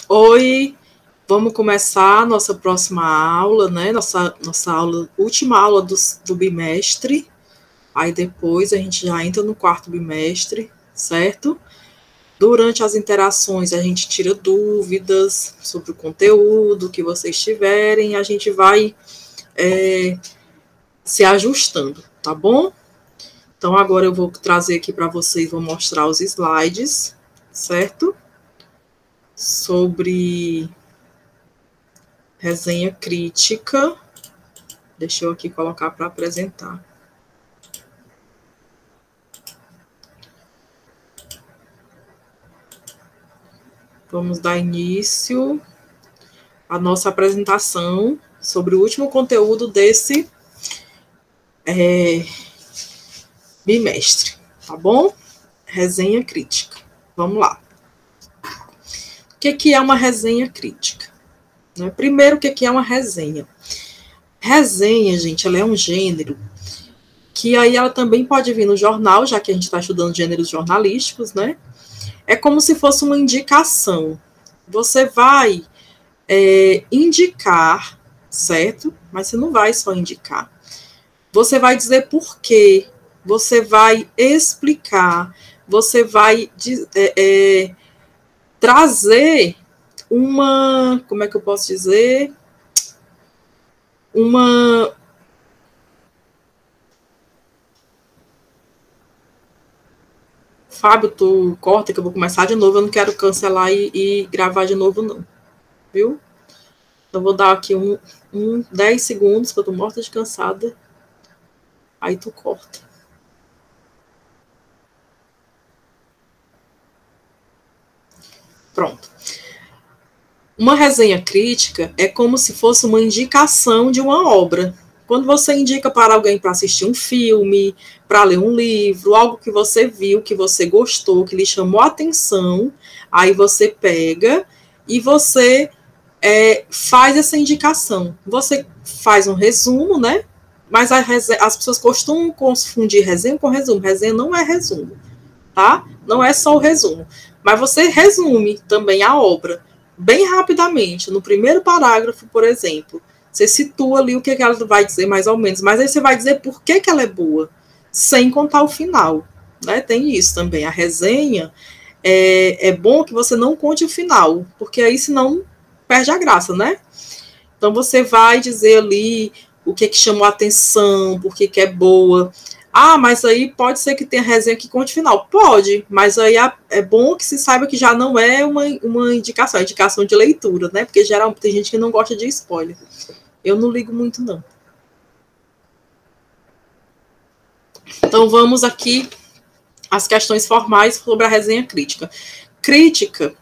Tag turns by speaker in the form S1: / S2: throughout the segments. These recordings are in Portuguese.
S1: Oi, vamos começar a nossa próxima aula, né? Nossa aula, última aula do bimestre. Aí depois a gente já entra no quarto bimestre, certo? Durante as interações a gente tira dúvidas sobre o conteúdo que vocês tiverem, a gente vai se ajustando, tá bom? Então agora eu vou trazer aqui para vocês, vou mostrar os slides, certo? Sobre resenha crítica. Deixa eu aqui colocar para apresentar. Vamos dar início à nossa apresentação sobre o último conteúdo desse bimestre, tá bom? Resenha crítica. Vamos lá. O que é uma resenha crítica? Primeiro, o que é uma resenha? Resenha, gente, ela é um gênero que aí ela também pode vir no jornal, já que a gente está estudando gêneros jornalísticos, né? É como se fosse uma indicação. Você vai indicar, certo? Mas você não vai só indicar. Você vai dizer por quê, você vai explicar, você vai trazer uma, como é que eu posso dizer? Fábio, tu corta que eu vou começar de novo, eu não quero cancelar e gravar de novo não, viu? Então vou dar aqui 10 segundos, que eu tô morta de cansada, aí tu corta. Pronto. Uma resenha crítica é como se fosse uma indicação de uma obra. Quando você indica para alguém para assistir um filme, para ler um livro, algo que você viu, que você gostou, que lhe chamou a atenção, aí você pega e você faz essa indicação. Você faz um resumo, né? Mas as pessoas costumam confundir resenha com resumo. Resenha não é resumo, tá? Não é só o resumo. Mas você resume também a obra bem rapidamente. No primeiro parágrafo, por exemplo, você situa ali o que ela vai dizer mais ou menos. Mas aí você vai dizer por que ela é boa, sem contar o final, né? Tem isso também. A resenha é bom que você não conte o final, porque aí senão perde a graça, né? Então você vai dizer ali o que chamou a atenção, por que é boa. Ah, mas aí pode ser que tenha resenha que conte final. Pode, mas aí é bom que se saiba que já não é uma indicação, é indicação de leitura, né? Porque geralmente tem gente que não gosta de spoiler. Eu não ligo muito, não. Então vamos aqui às questões formais sobre a resenha crítica. Crítica,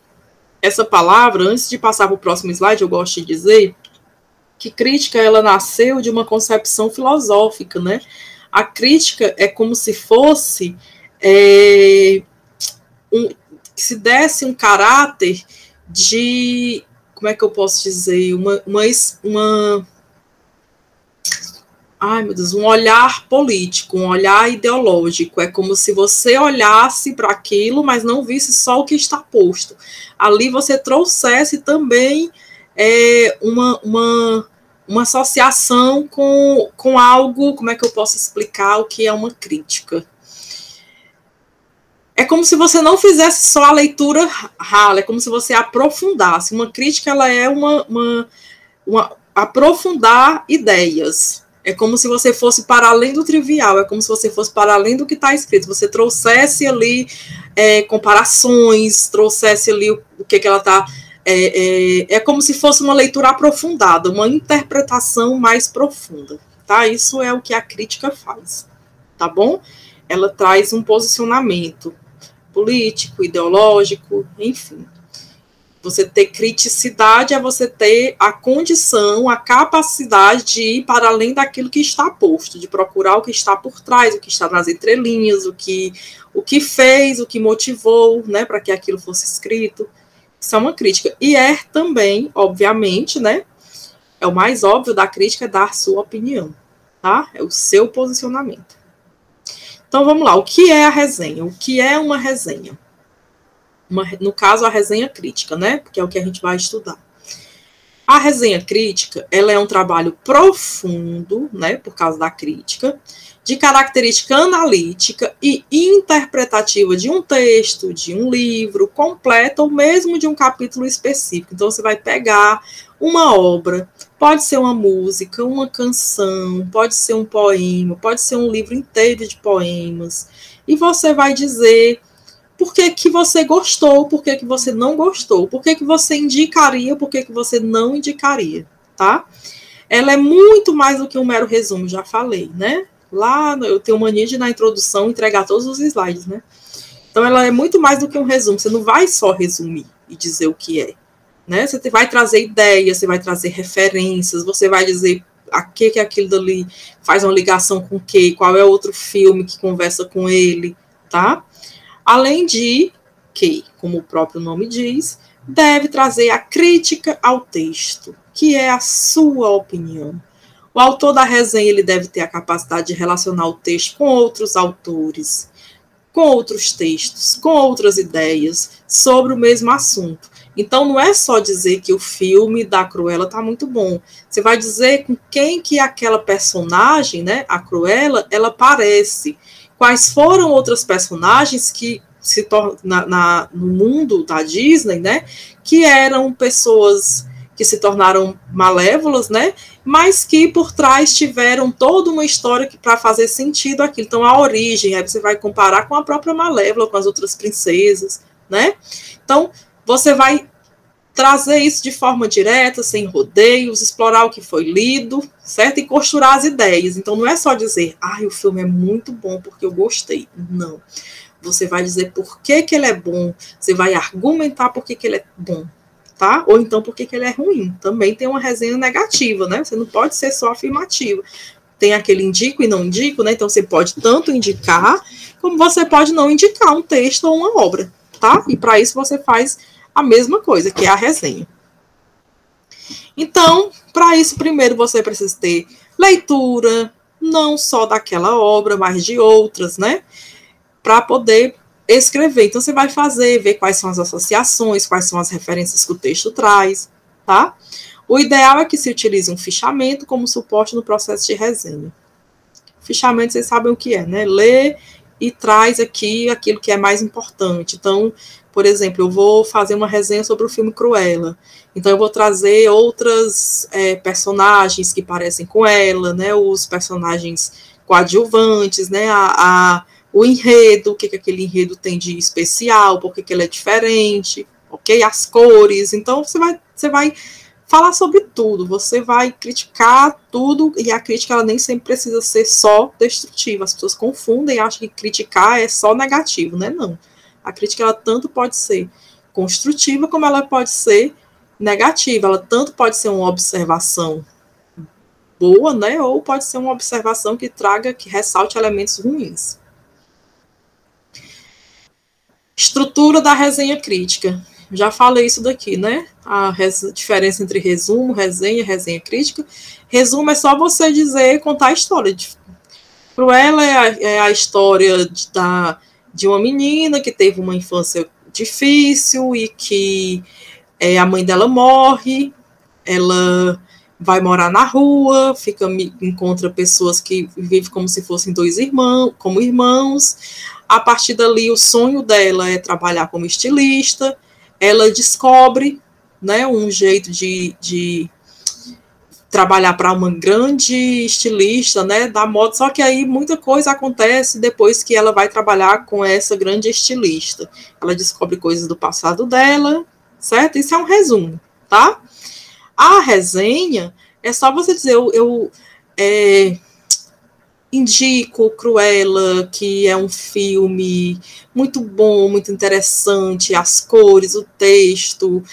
S1: essa palavra, antes de passar para o próximo slide, eu gosto de dizer que crítica ela nasceu de uma concepção filosófica, né? A crítica é como se fosse se desse um caráter de, como é que eu posso dizer, ai meu Deus, um olhar político, um olhar ideológico. É como se você olhasse para aquilo, mas não visse só o que está posto. Ali você trouxesse também uma associação com algo, como é que eu posso explicar o que é uma crítica? É como se você não fizesse só a leitura rala, é como se você aprofundasse. Uma crítica, ela é uma aprofundar ideias. É como se você fosse para além do trivial, é como se você fosse para além do que está escrito. Você trouxesse ali comparações, trouxesse ali o que ela está... É como se fosse uma leitura aprofundada, uma interpretação mais profunda, tá? Isso é o que a crítica faz, tá bom? Ela traz um posicionamento político, ideológico, enfim. Você ter criticidade é você ter a condição, a capacidade de ir para além daquilo que está posto, de procurar o que está por trás, o que está nas entrelinhas, o que fez, o que motivou, né, para que aquilo fosse escrito. Isso é uma crítica. E é também, obviamente, né, é o mais óbvio da crítica, é dar sua opinião, tá? É o seu posicionamento. Então, vamos lá. O que é a resenha? O que é uma resenha? no caso, a resenha crítica, né? Porque é o que a gente vai estudar. A resenha crítica, ela é um trabalho profundo, né, por causa da crítica, de característica analítica e interpretativa de um texto, de um livro completo, ou mesmo de um capítulo específico. Então, você vai pegar uma obra, pode ser uma música, uma canção, pode ser um poema, pode ser um livro inteiro de poemas, e você vai dizer por que você gostou, por que você não gostou, por que você indicaria, por que você não indicaria, tá? Ela é muito mais do que um mero resumo, já falei, né? Lá eu tenho mania de, na introdução, entregar todos os slides, né? Então, ela é muito mais do que um resumo, você não vai só resumir e dizer o que é, né? Você vai trazer ideias, você vai trazer referências, você vai dizer a que aquilo dali faz uma ligação com o quê, qual é outro filme que conversa com ele, tá? Além de que, como o próprio nome diz, deve trazer a crítica ao texto, que é a sua opinião. O autor da resenha ele deve ter a capacidade de relacionar o texto com outros autores, com outros textos, com outras ideias sobre o mesmo assunto. Então, não é só dizer que o filme da Cruella está muito bom. Você vai dizer com quem que aquela personagem, né, a Cruella, ela parece. Quais foram outras personagens que se tornam no mundo da Disney, né, que eram pessoas que se tornaram malévolas, né, mas que por trás tiveram toda uma história para fazer sentido aquilo. Então, a origem, aí você vai comparar com a própria Malévola, com as outras princesas, né? Então, você vai trazer isso de forma direta, sem rodeios, explorar o que foi lido, certo? E costurar as ideias. Então, não é só dizer, o filme é muito bom porque eu gostei. Não. Você vai dizer por que ele é bom, você vai argumentar por que ele é bom, tá? Ou então por que ele é ruim. Também tem uma resenha negativa, né? Você não pode ser só afirmativa. Tem aquele indico e não indico, né? Então, você pode tanto indicar, como você pode não indicar um texto ou uma obra, tá? E para isso você faz a mesma coisa, que é a resenha. Então, para isso, primeiro você precisa ter leitura, não só daquela obra, mas de outras, né? Para poder escrever. Então, você vai fazer, ver quais são as associações, quais são as referências que o texto traz, tá? O ideal é que se utilize um fichamento como suporte no processo de resenha. Fichamento, vocês sabem o que é, né? Lê e traz aqui aquilo que é mais importante. Então, por exemplo, eu vou fazer uma resenha sobre o filme Cruella. Então, eu vou trazer outras personagens que parecem com ela, né? Os personagens coadjuvantes, né? O enredo, o que aquele enredo tem de especial, por que ele é diferente, ok? As cores. Então, você vai falar sobre tudo, você vai criticar tudo, e a crítica ela nem sempre precisa ser só destrutiva. As pessoas confundem e acham que criticar é só negativo, né? Não. A crítica ela tanto pode ser construtiva como ela pode ser negativa. Ela tanto pode ser uma observação boa, né? Ou pode ser uma observação que ressalte elementos ruins. Estrutura da resenha crítica. Já falei isso daqui, né? A diferença entre resumo, resenha crítica. Resumo é só você dizer, contar a história. Cruella é a história de uma menina que teve uma infância difícil e que a mãe dela morre, ela vai morar na rua, encontra pessoas que vivem como se fossem como irmãos. A partir dali, o sonho dela é trabalhar como estilista. Ela descobre, né, um jeito de trabalhar para uma grande estilista, né, da moda, só que aí muita coisa acontece depois que ela vai trabalhar com essa grande estilista. Ela descobre coisas do passado dela, certo? Isso é um resumo, tá? A resenha é só você dizer, eu indico Cruella, que é um filme muito bom, muito interessante, as cores, o texto,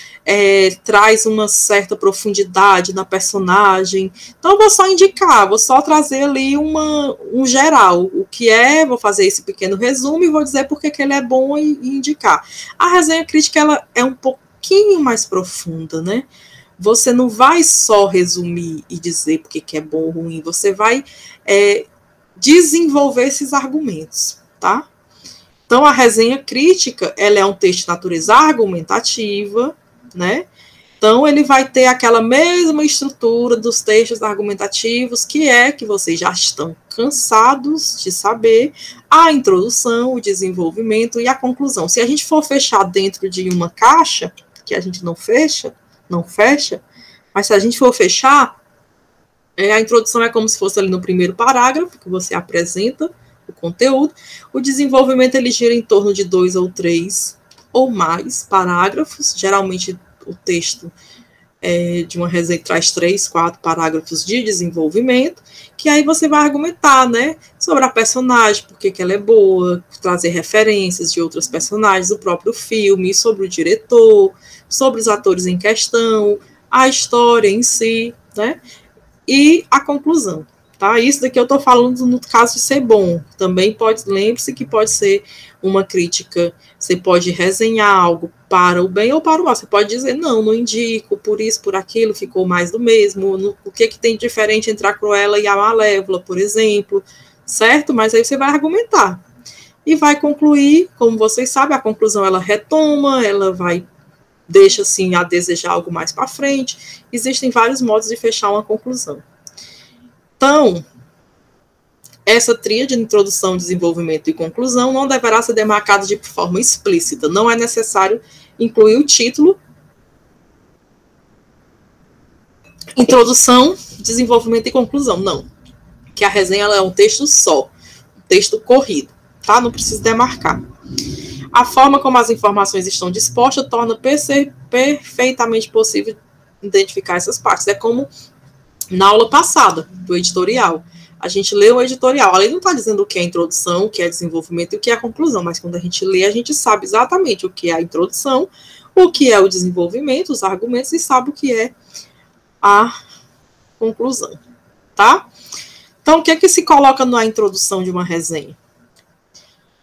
S1: traz uma certa profundidade na personagem. Então, eu vou só indicar, vou só trazer ali um geral. O que vou fazer esse pequeno resumo e vou dizer por que ele é bom e indicar. A resenha crítica ela é um pouquinho mais profunda, né? Você não vai só resumir e dizer por que é bom ou ruim, você vai desenvolver esses argumentos, tá? Então, a resenha crítica, ela é um texto de natureza argumentativa, né? Então, ele vai ter aquela mesma estrutura dos textos argumentativos, que vocês já estão cansados de saber: a introdução, o desenvolvimento e a conclusão. Se a gente for fechar dentro de uma caixa, que a gente não fecha, mas se a gente for fechar, a introdução é como se fosse ali no primeiro parágrafo, que você apresenta o conteúdo. O desenvolvimento, ele gira em torno de 2 ou 3 ou mais parágrafos. Geralmente, o texto de uma resenha traz 3, 4 parágrafos de desenvolvimento, que aí você vai argumentar, né, sobre a personagem, por que ela é boa, trazer referências de outros personagens, do próprio filme, sobre o diretor, sobre os atores em questão, a história em si, né, e a conclusão. Tá? Isso daqui eu estou falando no caso de ser bom. Também lembre-se que pode ser uma crítica. Você pode resenhar algo para o bem ou para o mal. Você pode dizer: não indico, por isso, por aquilo, ficou mais do mesmo. O que tem de diferente entre a Cruella e a Malévola, por exemplo, certo? Mas aí você vai argumentar. E vai concluir, como vocês sabem, a conclusão ela retoma, ela deixa assim a desejar algo mais para frente. Existem vários modos de fechar uma conclusão. Então, essa tríade de introdução, desenvolvimento e conclusão não deverá ser demarcada de forma explícita. Não é necessário incluir o título, introdução, desenvolvimento e conclusão. Não. Que a resenha ela é um texto só, um texto corrido, tá? Não precisa demarcar. A forma como as informações estão dispostas torna perfeitamente possível identificar essas partes. É como na aula passada, do editorial. A gente lê o editorial. Ele não está dizendo o que é introdução, o que é desenvolvimento e o que é a conclusão, mas quando a gente lê, a gente sabe exatamente o que é a introdução, o que é o desenvolvimento, os argumentos, e sabe o que é a conclusão. Tá? Então, o que é que se coloca na introdução de uma resenha?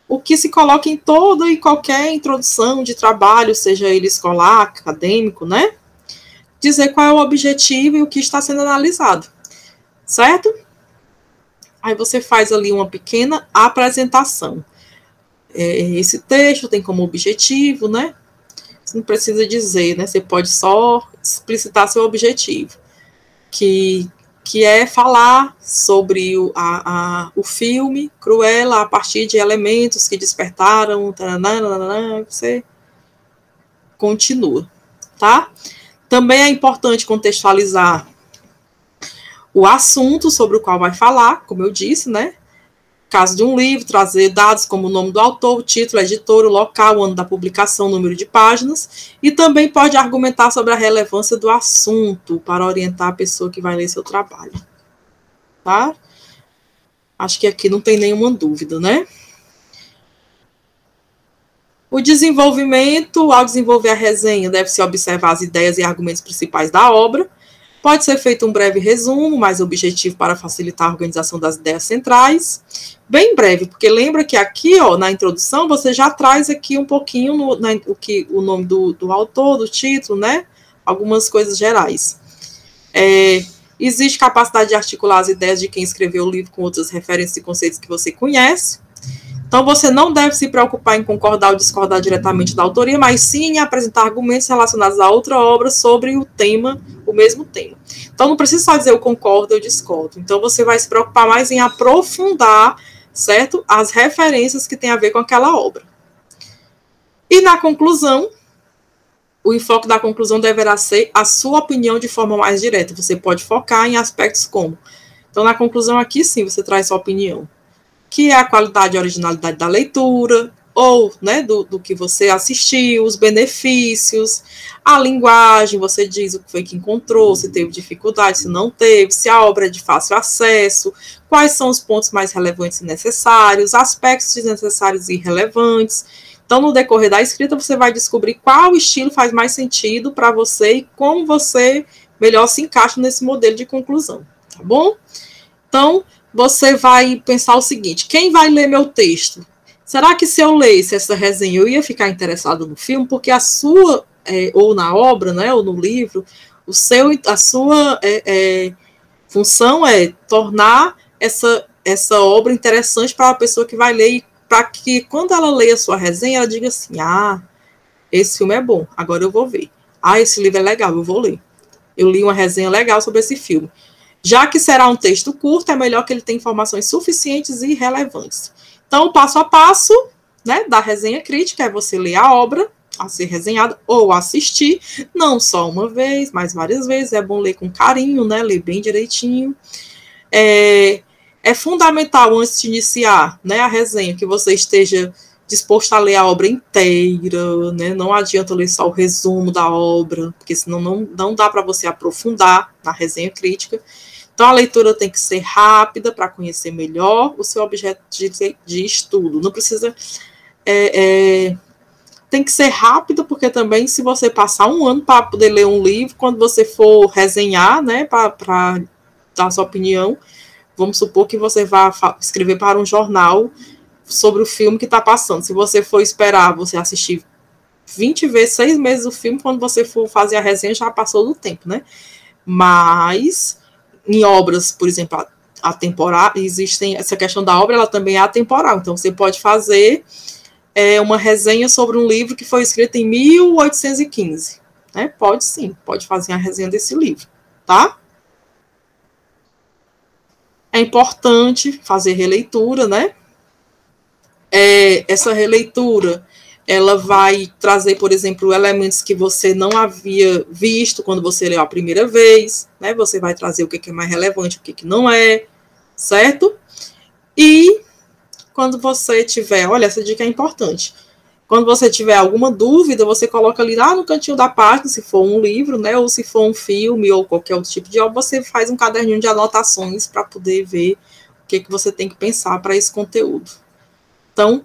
S1: O que se coloca em toda e qualquer introdução de trabalho, seja ele escolar, acadêmico, né? Dizer qual é o objetivo e o que está sendo analisado, certo? Aí você faz ali uma pequena apresentação. Esse texto tem como objetivo, né? Você não precisa dizer, né? Você pode só explicitar seu objetivo, que é falar sobre o filme Cruella a partir de elementos que despertaram, você continua, tá? Também é importante contextualizar o assunto sobre o qual vai falar, como eu disse, né? Caso de um livro, trazer dados como o nome do autor, o título, a editora, o local, o ano da publicação, o número de páginas, e também pode argumentar sobre a relevância do assunto para orientar a pessoa que vai ler seu trabalho. Tá? Acho que aqui não tem nenhuma dúvida, né? O desenvolvimento, ao desenvolver a resenha, deve-se observar as ideias e argumentos principais da obra. Pode ser feito um breve resumo, mais objetivo para facilitar a organização das ideias centrais. Bem breve, porque lembra que aqui, ó, na introdução, você já traz aqui um pouquinho o nome do autor, do título, né? Algumas coisas gerais. Existe capacidade de articular as ideias de quem escreveu o livro com outras referências e conceitos que você conhece. Então, você não deve se preocupar em concordar ou discordar diretamente da autoria, mas sim em apresentar argumentos relacionados a outra obra sobre o mesmo tema. Então, não precisa só dizer eu concordo, eu discordo. Então, você vai se preocupar mais em aprofundar, certo? As referências que têm a ver com aquela obra. E na conclusão, o enfoque da conclusão deverá ser a sua opinião de forma mais direta. Você pode focar em aspectos como. Então, na conclusão aqui, sim, você traz sua opinião, que é a qualidade e originalidade da leitura, ou, né, do que você assistiu, os benefícios, a linguagem, você diz o que foi que encontrou, se teve dificuldade, se não teve, se a obra é de fácil acesso, quais são os pontos mais relevantes e necessários, aspectos desnecessários e irrelevantes. Então, no decorrer da escrita, você vai descobrir qual estilo faz mais sentido para você e como você melhor se encaixa nesse modelo de conclusão, tá bom? Então, você vai pensar o seguinte: quem vai ler meu texto? Será que se eu lesse essa resenha eu ia ficar interessado no filme? Porque a sua, ou na obra, né, ou no livro, a sua função é tornar essa obra interessante para a pessoa que vai ler para que quando ela leia a sua resenha, ela diga assim, esse filme é bom, agora eu vou ver. Esse livro é legal, eu vou ler. Eu li uma resenha legal sobre esse filme. Já que será um texto curto, é melhor que ele tenha informações suficientes e relevantes. Então, o passo a passo, né, da resenha crítica é você ler a obra a ser resenhada ou assistir, não só uma vez, mas várias vezes. É bom ler com carinho, né, ler bem direitinho. É fundamental, antes de iniciar, né, a resenha, que você esteja disposto a ler a obra inteira, né? Não adianta ler só o resumo da obra, porque senão não dá para você aprofundar na resenha crítica. Então, a leitura tem que ser rápida para conhecer melhor o seu objeto de estudo. Não precisa... tem que ser rápido, porque também, se você passar um ano para poder ler um livro, quando você for resenhar, né, para dar sua opinião, vamos supor que você vá escrever para um jornal sobre o filme que está passando. Se você for esperar você assistir 20 vezes, 6 meses o filme, quando você for fazer a resenha, já passou do tempo, né? Mas, em obras, por exemplo, atemporal, existem essa questão da obra, ela também é atemporal. Então, você pode fazer uma resenha sobre um livro que foi escrito em 1815. Né? Pode sim, pode fazer a resenha desse livro, tá? É importante fazer releitura, né? Essa releitura, ela vai trazer, por exemplo, elementos que você não havia visto quando você leu a primeira vez, né? Você vai trazer o que é mais relevante, o que não é, certo? E quando você tiver, olha, essa dica é importante. Quando você tiver alguma dúvida, você coloca ali lá no cantinho da página, se for um livro, né, ou se for um filme ou qualquer outro tipo de obra, você faz um caderninho de anotações para poder ver o que você tem que pensar para esse conteúdo. Então,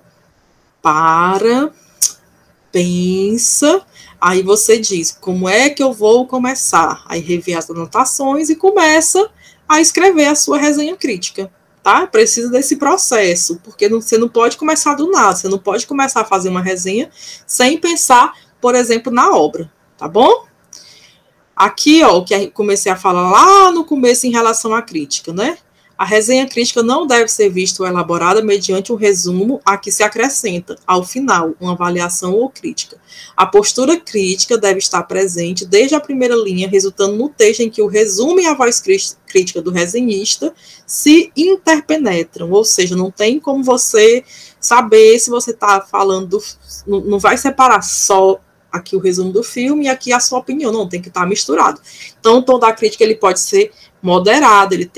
S1: pensa, aí você diz, como é que eu vou começar? Aí revê as anotações e começa a escrever a sua resenha crítica. Tá? Precisa desse processo, porque você não pode começar do nada, você não pode começar a fazer uma resenha sem pensar, por exemplo, na obra, tá bom? Aqui, ó, o que eu comecei a falar lá no começo em relação à crítica, né? A resenha crítica não deve ser vista ou elaborada mediante um resumo a que se acrescenta, ao final, uma avaliação ou crítica. A postura crítica deve estar presente desde a primeira linha, resultando no texto em que o resumo e a voz crítica do resenhista se interpenetram, ou seja, não tem como você saber se você está falando, não vai separar só aqui o resumo do filme e aqui a sua opinião, não, tem que estar misturado. Então, o tom da crítica ele pode ser moderado, ele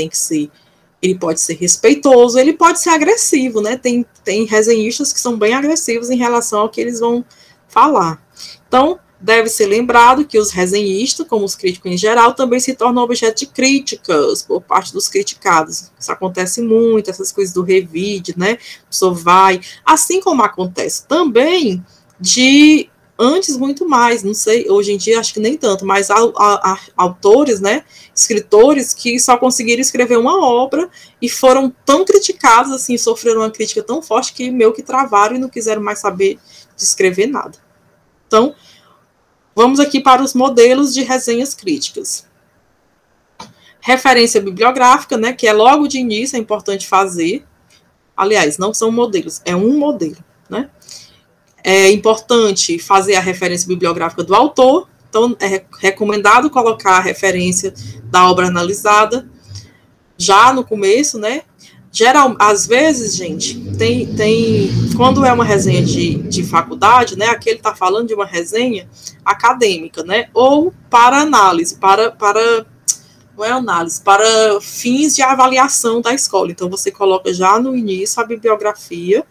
S1: pode ser respeitoso, ele pode ser agressivo, né? Tem resenhistas que são bem agressivos em relação ao que eles vão falar. Então, deve ser lembrado que os resenhistas, como os críticos em geral, também se tornam objeto de críticas por parte dos criticados. Isso acontece muito, essas coisas do revide, né? A pessoa vai, assim como acontece também antes muito mais, não sei, hoje em dia acho que nem tanto, mas há autores, né, escritores que só conseguiram escrever uma obra e foram tão criticados, assim, sofreram uma crítica tão forte que meio que travaram e não quiseram mais saber de escrever nada. Então, vamos aqui para os modelos de resenhas críticas. Referência bibliográfica, né, que é logo de início, é importante fazer. Aliás, não são modelos, é um modelo, né? É importante fazer a referência bibliográfica do autor, então é recomendado colocar a referência da obra analisada já no começo, né? Às vezes, gente, quando é uma resenha de faculdade, né? Aqui ele está falando de uma resenha acadêmica, né? Ou para análise, não é análise, para fins de avaliação da escola. Então, você coloca já no início a bibliografia.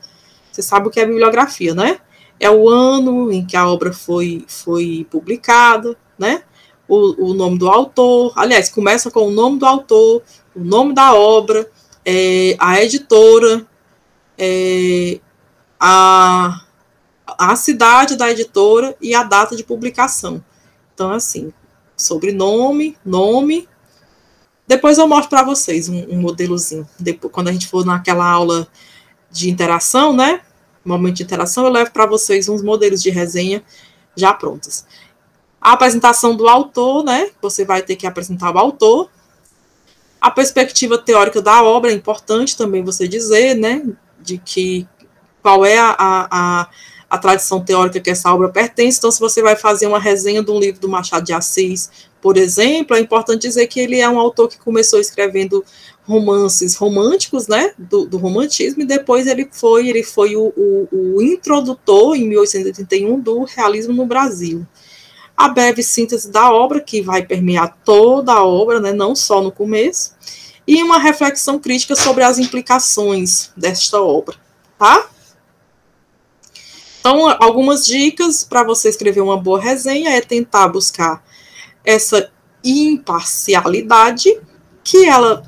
S1: Você sabe o que é bibliografia, né? É o ano em que a obra foi publicada, né? O nome do autor. Aliás, começa com o nome do autor, o nome da obra, a editora, a cidade da editora e a data de publicação. Então, assim, sobrenome, nome. Depois eu mostro para vocês um modelozinho. Depois, quando a gente for naquela aula de interação, né? Momento de interação, eu levo para vocês uns modelos de resenha já prontos. A apresentação do autor, né? Você vai ter que apresentar o autor. A perspectiva teórica da obra é importante também você dizer, né? De que qual é a tradição teórica que essa obra pertence. Então, se você vai fazer uma resenha de um livro do Machado de Assis, por exemplo, é importante dizer que ele é um autor que começou escrevendo romances românticos, né, do romantismo, e depois ele foi o introdutor, em 1881, do realismo no Brasil. A breve síntese da obra, que vai permear toda a obra, né, não só no começo, e uma reflexão crítica sobre as implicações desta obra, tá? Então, algumas dicas para você escrever uma boa resenha é tentar buscar essa imparcialidade, que ela,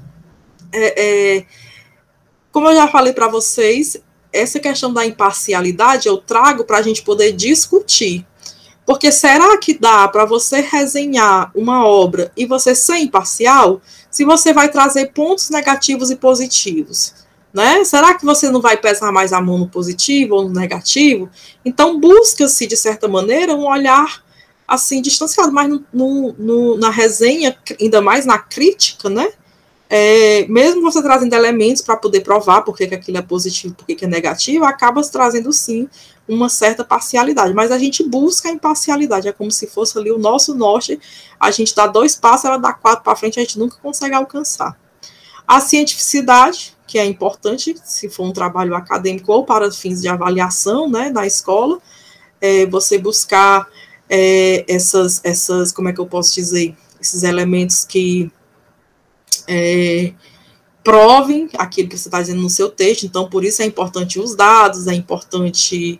S1: como eu já falei para vocês, essa questão da imparcialidade eu trago para a gente poder discutir. Porque será que dá para você resenhar uma obra e você ser imparcial, se você vai trazer pontos negativos e positivos? Né? Será que você não vai pesar mais a mão no positivo ou no negativo? Então, busca-se, de certa maneira, um olhar assim distanciado, mas na resenha, ainda mais na crítica, né? Mesmo você trazendo elementos para poder provar por que aquilo é positivo, por que é negativo, acaba trazendo, sim, uma certa parcialidade. Mas a gente busca a imparcialidade, é como se fosse ali o nosso norte, a gente dá 2 passos, ela dá 4 para frente, a gente nunca consegue alcançar. A cientificidade, que é importante, se for um trabalho acadêmico ou para fins de avaliação, né, na escola, você buscar essas, como é que eu posso dizer, esses elementos que provem aquilo que você está dizendo no seu texto. Então, por isso é importante os dados, é importante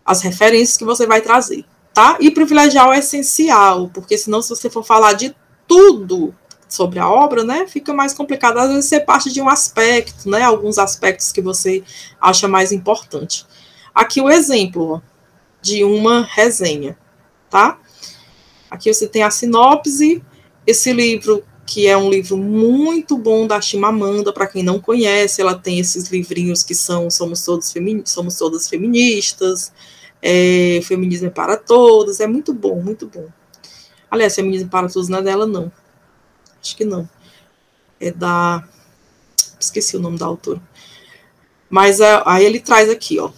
S1: as referências que você vai trazer, tá? E privilegiar o essencial, porque senão, se você for falar de tudo sobre a obra, né, fica mais complicado. Às vezes você parte de um aspecto, né, alguns aspectos que você acha mais importante. Aqui o exemplo de uma resenha, tá? Aqui você tem a sinopse. Esse livro, que é um livro muito bom da Chimamanda, para quem não conhece, ela tem esses livrinhos que somos todas feministas, Feminismo é para Todos, é muito bom, muito bom. Aliás, Feminismo para Todos não é dela, não. Acho que não. É da... Esqueci o nome da autora. Mas aí ele traz aqui, ó,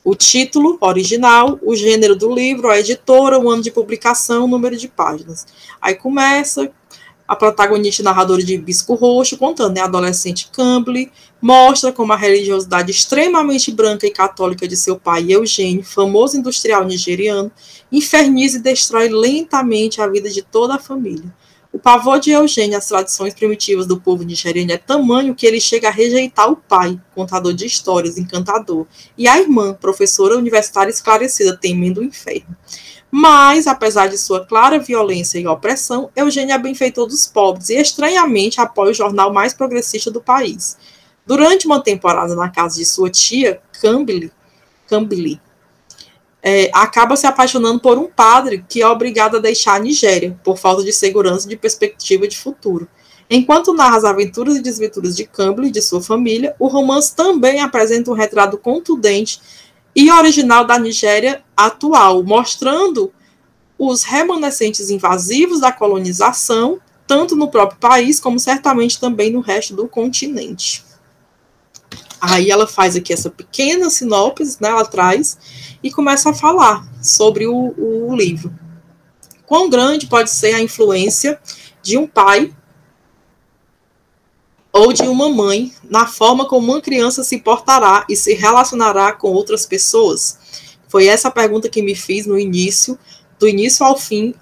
S1: o título original, o gênero do livro, a editora, o ano de publicação, o número de páginas. Aí começa a protagonista narradora de Bisco Roxo, contando, né, a adolescente Campbell, mostra como a religiosidade extremamente branca e católica de seu pai, Eugênio, famoso industrial nigeriano, inferniza e destrói lentamente a vida de toda a família. O pavor de Eugênio às tradições primitivas do povo nigeriano é tamanho que ele chega a rejeitar o pai, contador de histórias, encantador, e a irmã, professora universitária esclarecida, temendo o inferno. Mas, apesar de sua clara violência e opressão, Eugênio é benfeitor dos pobres e, estranhamente, apoia o jornal mais progressista do país. Durante uma temporada na casa de sua tia, Campbell, acaba se apaixonando por um padre que é obrigado a deixar a Nigéria, por falta de segurança e de perspectiva de futuro. Enquanto narra as aventuras e desventuras de Campbell e de sua família, o romance também apresenta um retrato contundente e original da Nigéria atual, mostrando os remanescentes invasivos da colonização, tanto no próprio país, como certamente também no resto do continente. Aí ela faz aqui essa pequena sinopse, né, ela traz, e começa a falar sobre o livro. Quão grande pode ser a influência de um pai ou de uma mãe na forma como uma criança se portará e se relacionará com outras pessoas? Foi essa a pergunta que me fiz no início, do início ao fim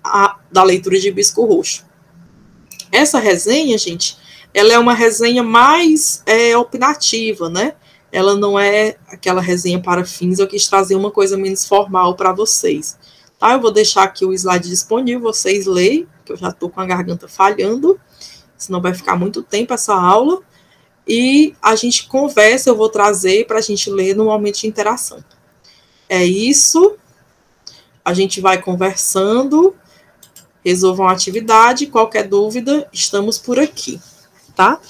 S1: da leitura de Bisco Roxo. Essa resenha, gente, ela é uma resenha mais opinativa, né? Ela não é aquela resenha para fins, eu quis trazer uma coisa menos formal para vocês. Tá? Eu vou deixar aqui o slide disponível, vocês leem, que eu já estou com a garganta falhando, senão vai ficar muito tempo essa aula, e a gente conversa, eu vou trazer para a gente ler no momento de interação. É isso, a gente vai conversando, resolvam a atividade, qualquer dúvida, estamos por aqui, tá?